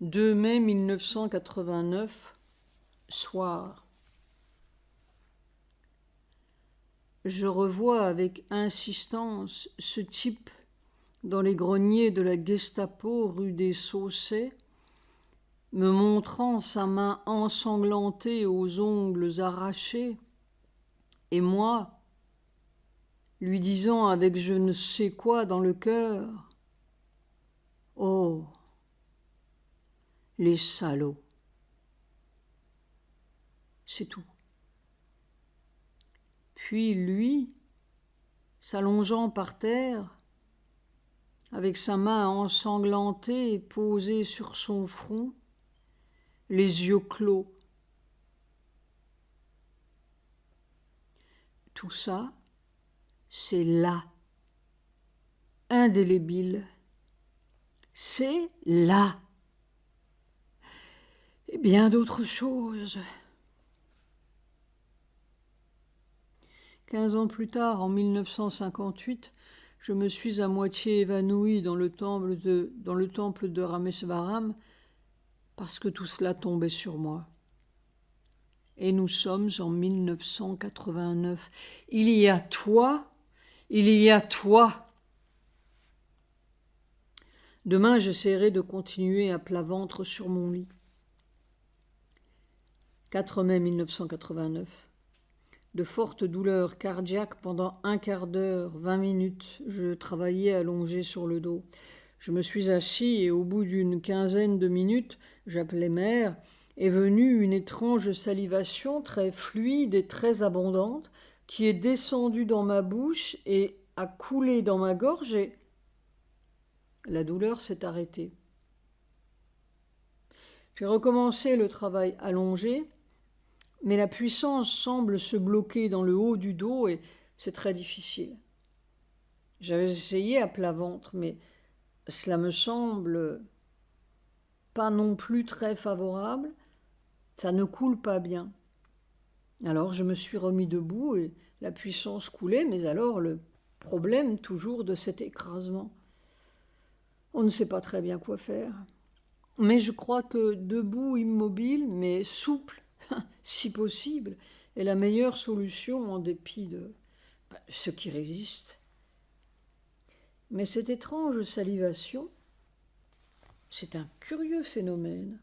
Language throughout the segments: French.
2 mai 1989, soir. Je revois avec insistance ce type dans les greniers de la Gestapo rue des Saussets, me montrant sa main ensanglantée aux ongles arrachés, et moi, lui disant avec je ne sais quoi dans le cœur, « Oh, les salauds !» C'est tout. Puis lui, s'allongeant par terre, avec sa main ensanglantée posée sur son front, les yeux clos. Tout ça, c'est là, indélébile. C'est là. Et bien d'autres choses. 15 ans plus tard, en 1958, je me suis à moitié évanouie dans le temple de Ramesvaram parce que tout cela tombait sur moi. Et nous sommes en 1989. Il y a toi, il y a toi. Demain, j'essaierai de continuer à plat ventre sur mon lit. 4 mai 1989. De fortes douleurs cardiaques pendant un quart d'heure, 20 minutes. Je travaillais allongé sur le dos. Je me suis assis et au bout d'une quinzaine de minutes, j'appelais mère, est venue une étrange salivation très fluide et très abondante qui est descendue dans ma bouche et a coulé dans ma gorge et la douleur s'est arrêtée. J'ai recommencé le travail allongé, mais la puissance semble se bloquer dans le haut du dos et c'est très difficile. J'avais essayé à plat ventre, mais cela me semble pas non plus très favorable. Ça ne coule pas bien. Alors je me suis remis debout et la puissance coulait, mais alors le problème toujours de cet écrasement. On ne sait pas très bien quoi faire. Mais je crois que debout, immobile, mais souple, si possible, est la meilleure solution en dépit de ce qui résiste. Mais cette étrange salivation, c'est un curieux phénomène.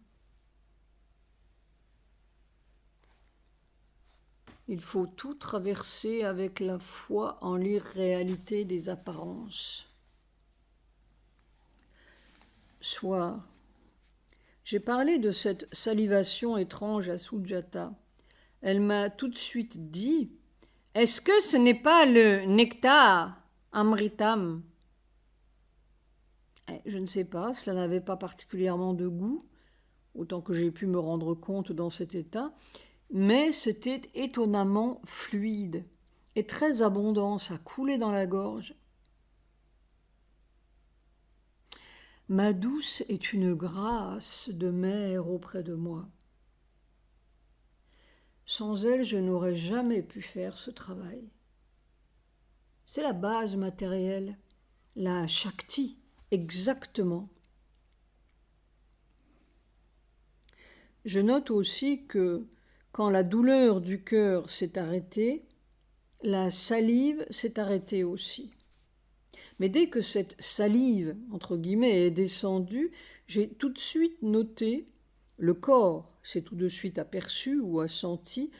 Il faut tout traverser avec la foi en l'irréalité des apparences. Soir. J'ai parlé de cette salivation étrange à Sujata. Elle m'a tout de suite dit « Est-ce que ce n'est pas le nectar, amritam ?» Je ne sais pas, cela n'avait pas particulièrement de goût, autant que j'ai pu me rendre compte dans cet état, mais c'était étonnamment fluide et très abondant, ça coulait dans la gorge. Ma douce est une grâce de mère auprès de moi. Sans elle, je n'aurais jamais pu faire ce travail. C'est la base matérielle, la Shakti, exactement. Je note aussi que quand la douleur du cœur s'est arrêtée, la salive s'est arrêtée aussi. Mais dès que cette salive, entre guillemets, est descendue, j'ai tout de suite noté, le corps s'est tout de suite aperçu ou a senti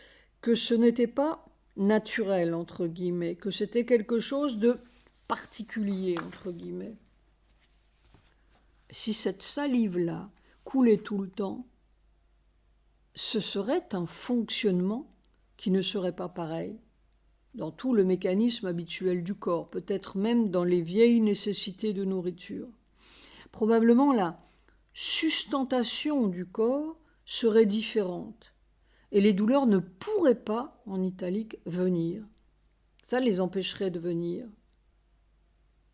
que ce n'était pas naturel, entre guillemets, que c'était quelque chose de particulier, entre guillemets. Si cette salive-là coulait tout le temps, ce serait un fonctionnement qui ne serait pas pareil dans tout le mécanisme habituel du corps, peut-être même dans les vieilles nécessités de nourriture. Probablement la sustentation du corps serait différente et les douleurs ne pourraient pas, en italique, venir. Ça les empêcherait de venir.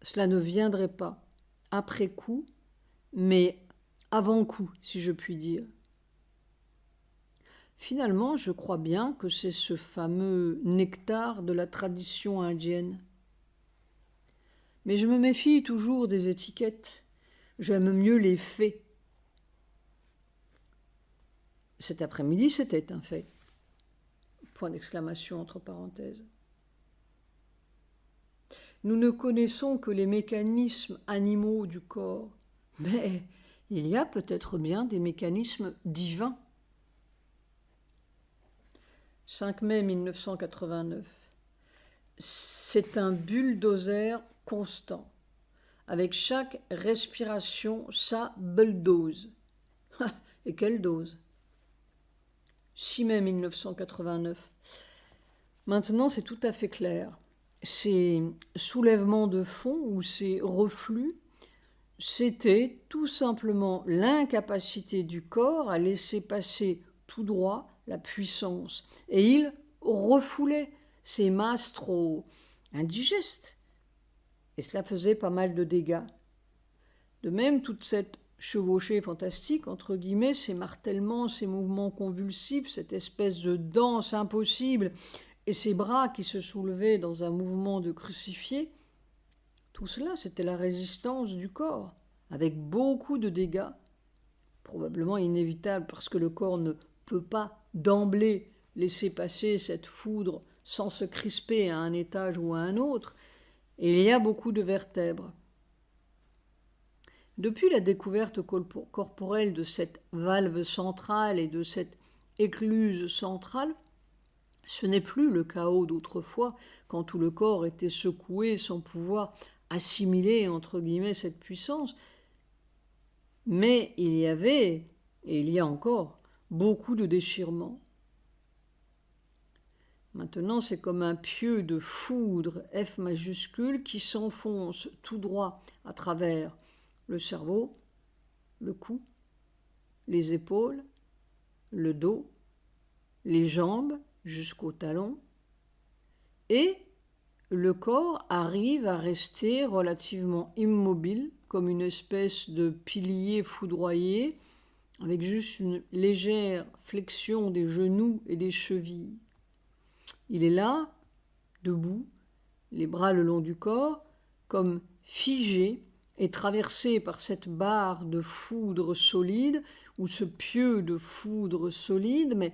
Cela ne viendrait pas après coup, mais avant coup, si je puis dire. Finalement, je crois bien que c'est ce fameux nectar de la tradition indienne. Mais je me méfie toujours des étiquettes. J'aime mieux les faits. Cet après-midi, c'était un fait. Point d'exclamation entre parenthèses. Nous ne connaissons que les mécanismes animaux du corps, mais il y a peut-être bien des mécanismes divins. 5 mai 1989. C'est un bulldozer constant. Avec chaque respiration, ça bulldoze. Et quelle dose? 6 mai 1989. Maintenant, c'est tout à fait clair. Ces soulèvements de fond ou ces reflux, c'était tout simplement l'incapacité du corps à laisser passer tout droit la puissance. Et il refoulait ces masses trop indigestes. Et cela faisait pas mal de dégâts. De même, toute cette chevauchée fantastique, entre guillemets, ces martèlements, ces mouvements convulsifs, cette espèce de danse impossible, et ses bras qui se soulevaient dans un mouvement de crucifié, tout cela, c'était la résistance du corps, avec beaucoup de dégâts, probablement inévitables, parce que le corps ne peut pas d'emblée laisser passer cette foudre sans se crisper à un étage ou à un autre, et il y a beaucoup de vertèbres. Depuis la découverte corporelle de cette valve centrale et de cette écluse centrale, ce n'est plus le chaos d'autrefois, quand tout le corps était secoué sans pouvoir assimiler, entre guillemets, cette puissance. Mais il y avait, et il y a encore, beaucoup de déchirements. Maintenant, c'est comme un pieu de foudre, F majuscule, qui s'enfonce tout droit à travers le cerveau, le cou, les épaules, le dos, les jambes jusqu'aux talons, et le corps arrive à rester relativement immobile, comme une espèce de pilier foudroyé, avec juste une légère flexion des genoux et des chevilles. Il est là, debout, les bras le long du corps, comme figé et traversé par cette barre de foudre solide, ou ce pieu de foudre solide, mais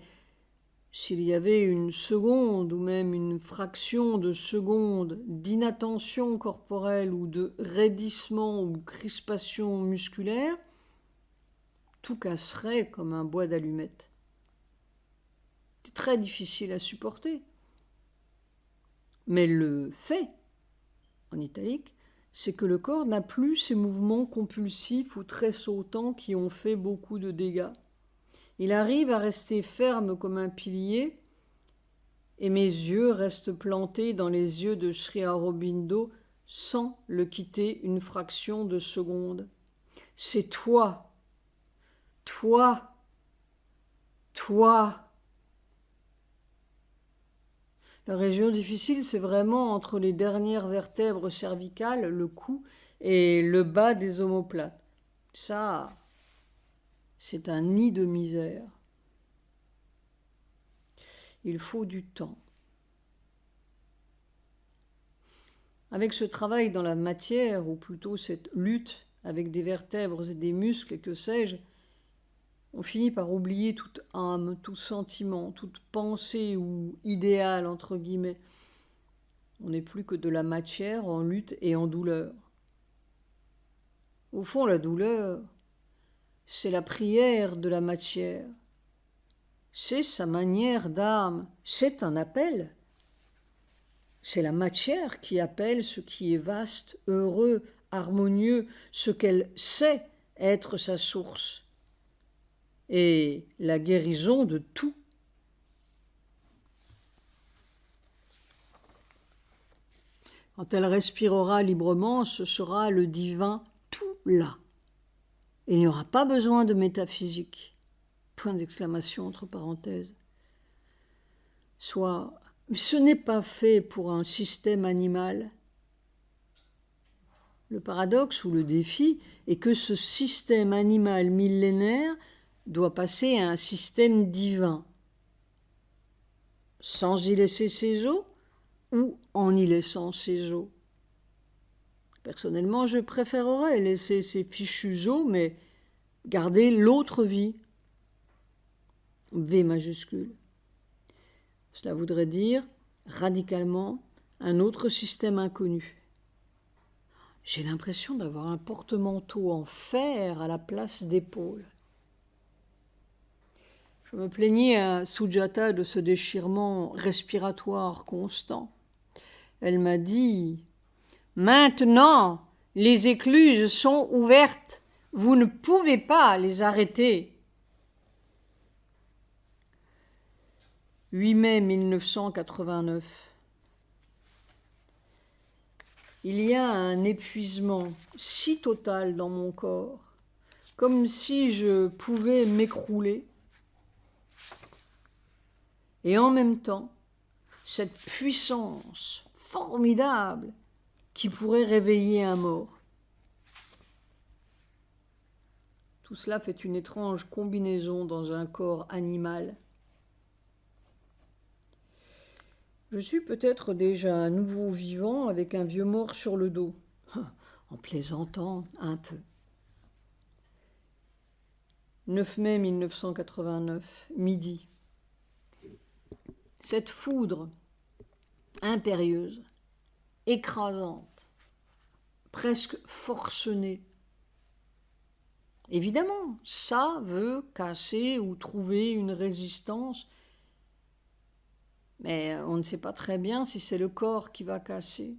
s'il y avait une seconde ou même une fraction de seconde d'inattention corporelle ou de raidissement ou crispation musculaire, tout casserait comme un bois d'allumettes. C'est très difficile à supporter. Mais le fait, en italique, c'est que le corps n'a plus ces mouvements compulsifs ou très sautants qui ont fait beaucoup de dégâts. Il arrive à rester ferme comme un pilier, et mes yeux restent plantés dans les yeux de Sri Aurobindo sans le quitter une fraction de seconde. C'est toi, toi, toi. La région difficile, c'est vraiment entre les dernières vertèbres cervicales, le cou, et le bas des omoplates. Ça, c'est un nid de misère. Il faut du temps. Avec ce travail dans la matière, ou plutôt cette lutte avec des vertèbres et des muscles et que sais-je, on finit par oublier toute âme, tout sentiment, toute pensée ou idéal, entre guillemets. On n'est plus que de la matière en lutte et en douleur. Au fond, la douleur, c'est la prière de la matière. C'est sa manière d'âme, c'est un appel. C'est la matière qui appelle ce qui est vaste, heureux, harmonieux, ce qu'elle sait être sa source. Et la guérison de tout. Quand elle respirera librement, ce sera le divin tout là. Il n'y aura pas besoin de métaphysique. Point d'exclamation entre parenthèses. Soit, ce n'est pas fait pour un système animal. Le paradoxe ou le défi est que ce système animal millénaire doit passer à un système divin, sans y laisser ses os ou en y laissant ses os. Personnellement, je préférerais laisser ces fichus os, mais garder l'autre vie. V majuscule. Cela voudrait dire radicalement un autre système inconnu. J'ai l'impression d'avoir un porte-manteau en fer à la place d'épaule. Je me plaignais à Sujata de ce déchirement respiratoire constant. Elle m'a dit « Maintenant, les écluses sont ouvertes. Vous ne pouvez pas les arrêter. » 8 mai 1989. Il y a un épuisement si total dans mon corps, comme si je pouvais m'écrouler. Et en même temps, cette puissance formidable qui pourrait réveiller un mort. Tout cela fait une étrange combinaison dans un corps animal. Je suis peut-être déjà un nouveau vivant avec un vieux mort sur le dos, en plaisantant un peu. 9 mai 1989, midi. Cette foudre impérieuse, écrasante, presque forcenée. Évidemment, ça veut casser ou trouver une résistance, mais on ne sait pas très bien si c'est le corps qui va casser.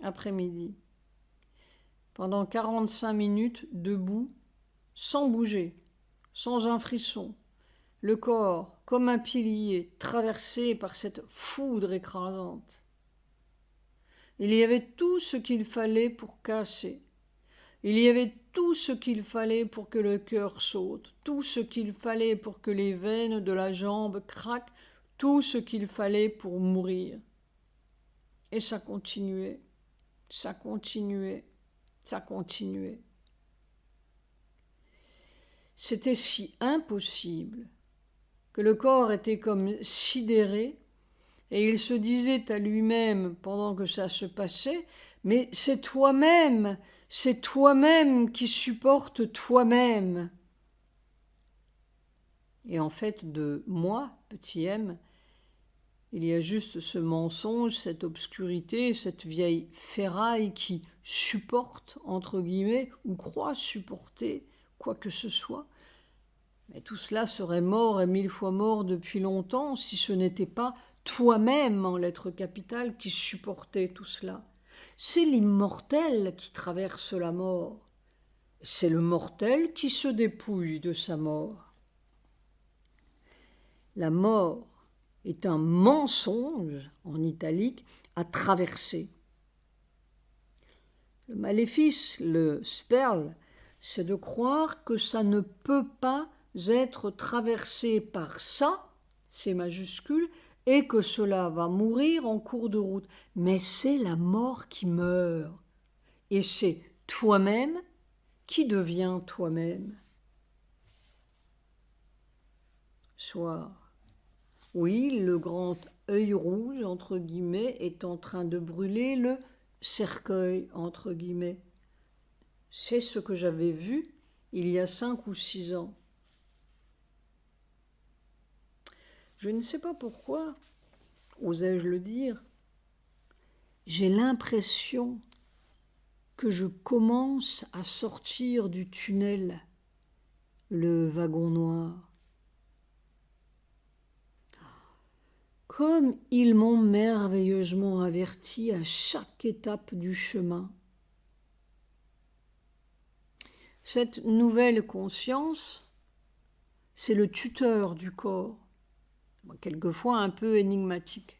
Après-midi. Pendant 45 minutes, debout, sans bouger, sans un frisson, le corps comme un pilier traversé par cette foudre écrasante. Il y avait tout ce qu'il fallait pour casser. Il y avait tout ce qu'il fallait pour que le cœur saute, tout ce qu'il fallait pour que les veines de la jambe craquent, tout ce qu'il fallait pour mourir. Et ça continuait, ça continuait, ça continuait. C'était si impossible que le corps était comme sidéré, et il se disait à lui-même pendant que ça se passait, « Mais c'est toi-même qui supportes toi-même. » Et en fait, de moi, petit m, il y a juste ce mensonge, cette obscurité, cette vieille ferraille qui supporte, entre guillemets, ou croit supporter quoi que ce soit. Mais tout cela serait mort et 1000 fois mort depuis longtemps si ce n'était pas toi-même en lettres capitales qui supportait tout cela. C'est l'immortel qui traverse la mort. C'est le mortel qui se dépouille de sa mort. La mort est un mensonge, en italique, à traverser. Le maléfice, le sperle, c'est de croire que ça ne peut pas être traversé par ça, c'est majuscule, et que cela va mourir en cours de route. Mais c'est la mort qui meurt. Et c'est toi-même qui devient toi-même. Soir. Oui, le grand œil rouge, entre guillemets, est en train de brûler le cercueil, entre guillemets. C'est ce que j'avais vu il y a 5 ou 6 ans. Je ne sais pas pourquoi, osais-je le dire, j'ai l'impression que je commence à sortir du tunnel, le wagon noir. Comme ils m'ont merveilleusement averti à chaque étape du chemin. Cette nouvelle conscience, c'est le tuteur du corps, quelquefois un peu énigmatique.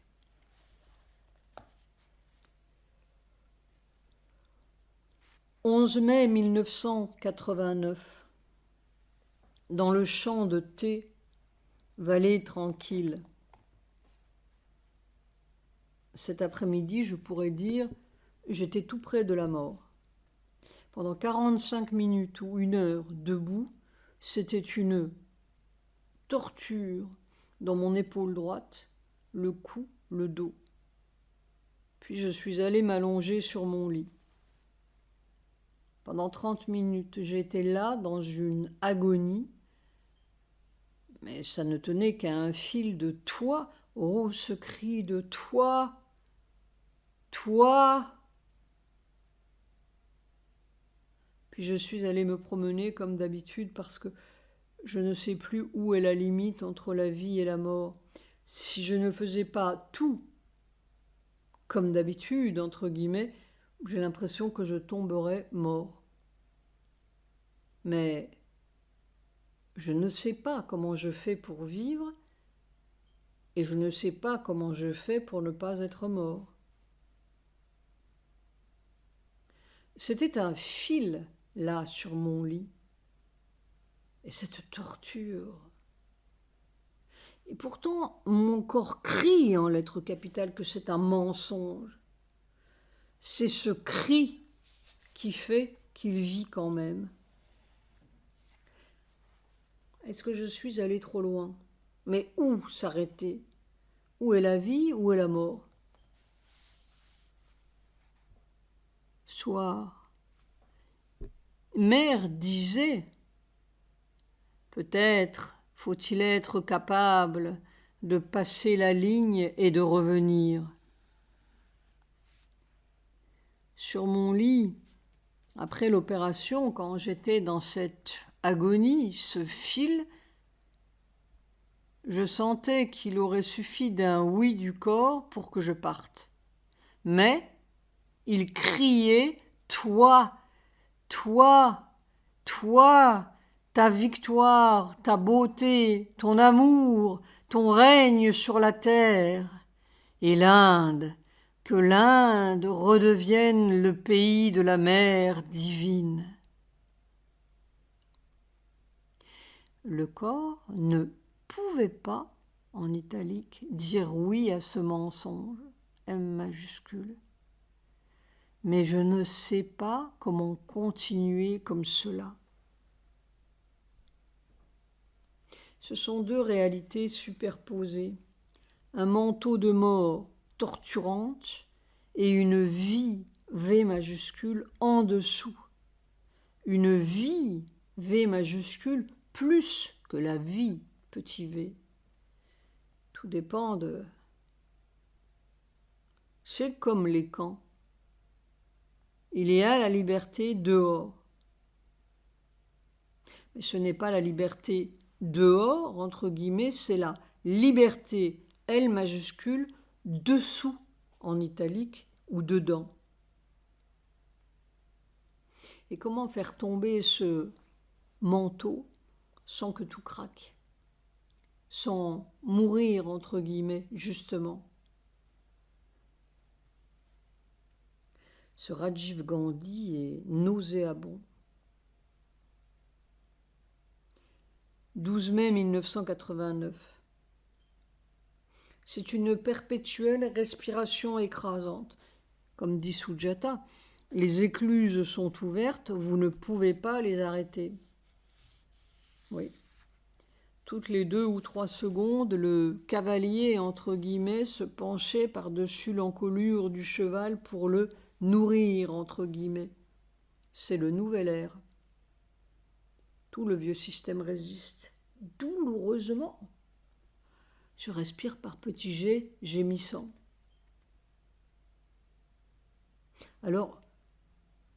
« 11 mai 1989. Dans le champ de thé, vallée tranquille. Cet après-midi, je pourrais dire, j'étais tout près de la mort. Pendant 45 minutes ou 1 heure debout, c'était une torture dans mon épaule droite, le cou, le dos. Puis je suis allée m'allonger sur mon lit. Pendant 30 minutes, j'étais là dans une agonie, Mais ça ne tenait qu'à un fil de toi. Oh, ce cri de toi, toi. Puis je suis allée me promener comme d'habitude parce que je ne sais plus où est la limite entre la vie et la mort. Si je ne faisais pas tout comme d'habitude, entre guillemets, j'ai l'impression que je tomberais mort. Mais je ne sais pas comment je fais pour vivre et je ne sais pas comment je fais pour ne pas être mort. C'était un fil là sur mon lit. Et cette torture. Et pourtant, mon corps crie en lettres capitales que c'est un mensonge. C'est ce cri qui fait qu'il vit quand même. Est-ce que je suis allée trop loin? Mais où s'arrêter? Où est la vie? Où est la mort? Soir. Mère disait, peut-être faut-il être capable de passer la ligne et de revenir. Sur mon lit, après l'opération, quand j'étais dans cette agonie, ce fil, je sentais qu'il aurait suffi d'un oui du corps pour que je parte. Mais il criait « Toi, toi, toi, ta victoire, ta beauté, ton amour, ton règne sur la terre. » Et l'Inde, que l'Inde redevienne le pays de la mer divine. Le corps ne pouvait pas, en italique, dire oui à ce mensonge, M majuscule. Mais je ne sais pas comment continuer comme cela. Ce sont deux réalités superposées. Un manteau de mort torturante et une vie, V majuscule, en dessous. Une vie, V majuscule, plus que la vie, petit v. Tout dépend de... C'est comme les camps. Il y a la liberté dehors. Mais ce n'est pas la liberté dehors, entre guillemets, c'est la liberté, L majuscule, dessous, en italique, ou dedans. Et comment faire tomber ce manteau sans que tout craque, sans mourir, entre guillemets, justement. Ce Rajiv Gandhi est nauséabond. 12 mai 1989. C'est une perpétuelle respiration écrasante. Comme dit Sujata, les écluses sont ouvertes, vous ne pouvez pas les arrêter. Oui. Toutes les 2 ou 3 secondes, le cavalier, entre guillemets, se penchait par-dessus l'encolure du cheval pour le nourrir, entre guillemets. C'est le nouvel air. Tout le vieux système résiste douloureusement. Je respire par petits jets gémissants. Alors,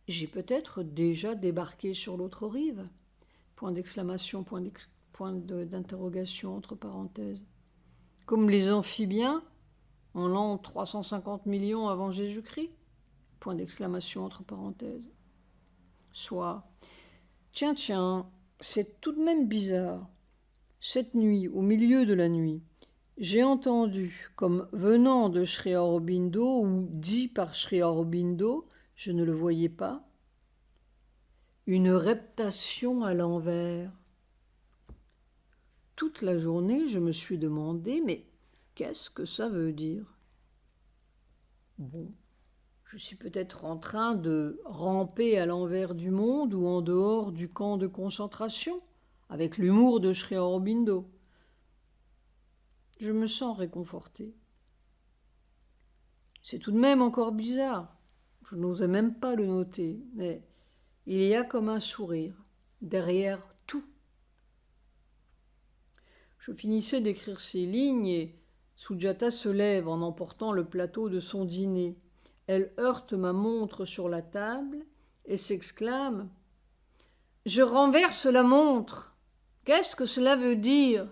j'ai peut-être déjà débarqué sur l'autre rive. Point d'exclamation, point d'interrogation entre parenthèses. Comme les amphibiens en l'an 350 millions avant Jésus-Christ. Point d'exclamation entre parenthèses. Soit, tiens, c'est tout de même bizarre. Cette nuit, au milieu de la nuit, j'ai entendu, comme venant de Sri Aurobindo ou dit par Sri Aurobindo, je ne le voyais pas, une reptation à l'envers. Toute la journée, je me suis demandé, mais qu'est-ce que ça veut dire? Bon, je suis peut-être en train de ramper à l'envers du monde ou en dehors du camp de concentration, avec l'humour de Sri Aurobindo. Je me sens réconfortée. C'est tout de même encore bizarre. Je n'osais même pas le noter, mais il y a comme un sourire derrière tout. Je finissais d'écrire ces lignes et Sujata se lève en emportant le plateau de son dîner. Elle heurte ma montre sur la table et s'exclame « Je renverse la montre. Qu'est-ce que cela veut dire ?»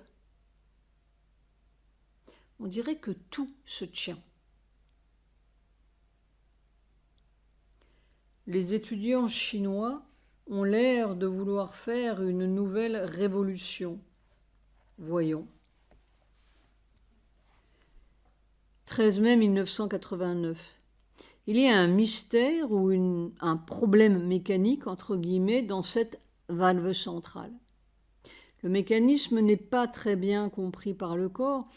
On dirait que tout se tient. Les étudiants chinois ont l'air de vouloir faire une nouvelle révolution. Voyons. 13 mai 1989. Il y a un mystère ou un problème mécanique, entre guillemets, dans cette valve centrale. Le mécanisme n'est pas très bien compris par le corps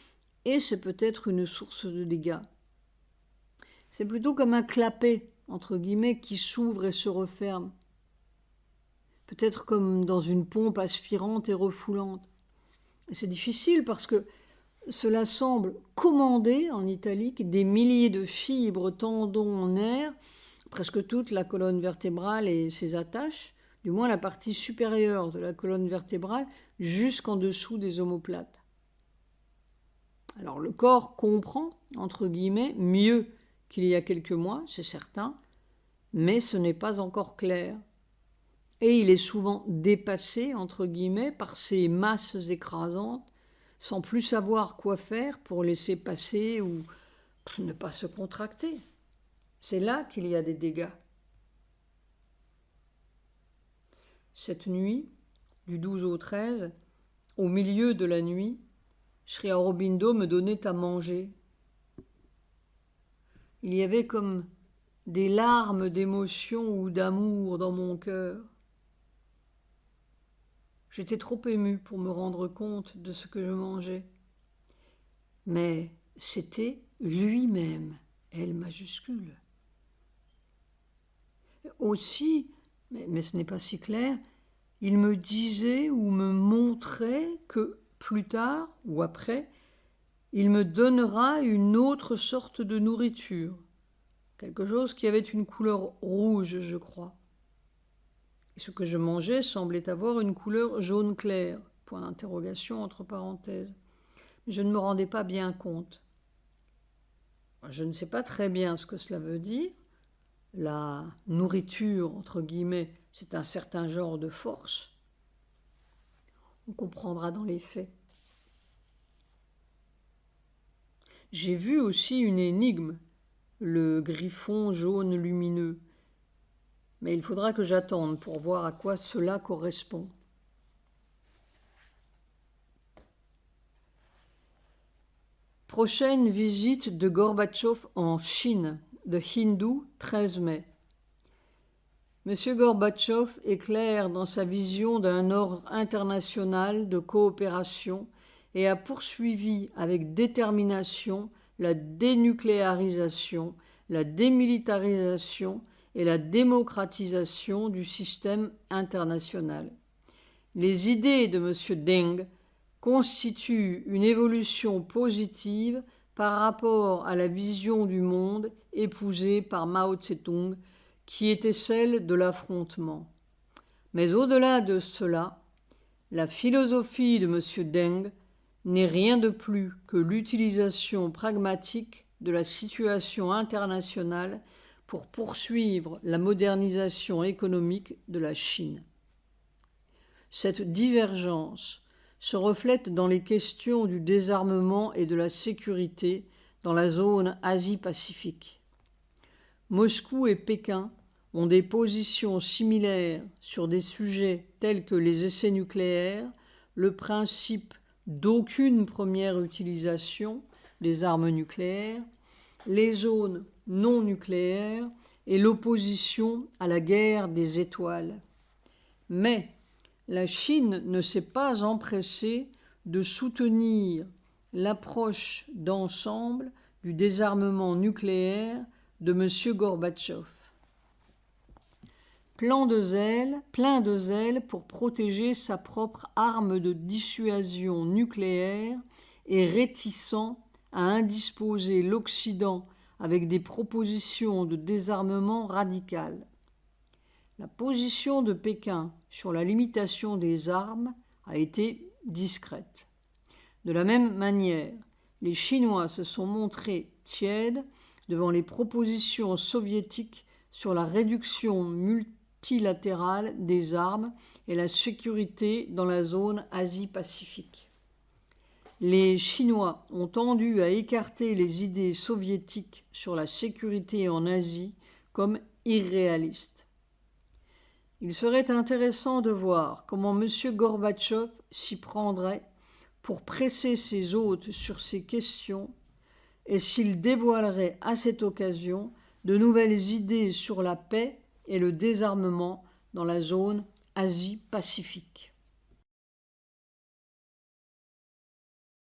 et c'est peut-être une source de dégâts. C'est plutôt comme un clapet, entre guillemets, qui s'ouvre et se referme. Peut-être comme dans une pompe aspirante et refoulante. Et c'est difficile parce que cela semble commander en italique des milliers de fibres, tendons, nerfs, presque toute la colonne vertébrale et ses attaches, du moins la partie supérieure de la colonne vertébrale, jusqu'en dessous des omoplates. Alors le corps comprend, entre guillemets, mieux qu'il y a quelques mois, c'est certain, mais ce n'est pas encore clair. Et il est souvent dépassé, entre guillemets, par ces masses écrasantes, sans plus savoir quoi faire pour laisser passer ou ne pas se contracter. C'est là qu'il y a des dégâts. Cette nuit, du 12 au 13, au milieu de la nuit, Sri Aurobindo me donnait à manger. Il y avait comme des larmes d'émotion ou d'amour dans mon cœur. J'étais trop émue pour me rendre compte de ce que je mangeais. Mais c'était lui-même, L majuscule. Aussi, mais ce n'est pas si clair, il me disait ou me montrait que plus tard ou après, il me donnera une autre sorte de nourriture, quelque chose qui avait une couleur rouge, je crois. Et ce que je mangeais semblait avoir une couleur jaune clair, point d'interrogation entre parenthèses. Mais je ne me rendais pas bien compte. Je ne sais pas très bien ce que cela veut dire. La nourriture, entre guillemets, c'est un certain genre de force. On comprendra dans les faits. J'ai vu aussi une énigme, le griffon jaune lumineux. Mais il faudra que j'attende pour voir à quoi cela correspond. Prochaine visite de Gorbatchev en Chine, The Hindu, 13 mai. Monsieur Gorbatchev est clair dans sa vision d'un ordre international de coopération et a poursuivi avec détermination la dénucléarisation, la démilitarisation et la démocratisation du système international. Les idées de M. Deng constituent une évolution positive par rapport à la vision du monde épousée par Mao Tse-tung, qui était celle de l'affrontement. Mais au-delà de cela, la philosophie de M. Deng n'est rien de plus que l'utilisation pragmatique de la situation internationale pour poursuivre la modernisation économique de la Chine. Cette divergence se reflète dans les questions du désarmement et de la sécurité dans la zone Asie-Pacifique. Moscou et Pékin ont des positions similaires sur des sujets tels que les essais nucléaires, le principe d'aucune première utilisation des armes nucléaires, les zones non nucléaires et l'opposition à la guerre des étoiles. Mais la Chine ne s'est pas empressée de soutenir l'approche d'ensemble du désarmement nucléaire de M. Gorbatchev. Plein de zèle pour protéger sa propre arme de dissuasion nucléaire et réticent à indisposer l'Occident avec des propositions de désarmement radical. La position de Pékin sur la limitation des armes a été discrète. De la même manière, les Chinois se sont montrés tièdes devant les propositions soviétiques sur la réduction multilatérale des armes et la sécurité dans la zone Asie-Pacifique. Les Chinois ont tendu à écarter les idées soviétiques sur la sécurité en Asie comme irréalistes. Il serait intéressant de voir comment M. Gorbatchev s'y prendrait pour presser ses hôtes sur ces questions et s'il dévoilerait à cette occasion de nouvelles idées sur la paix et le désarmement dans la zone Asie-Pacifique.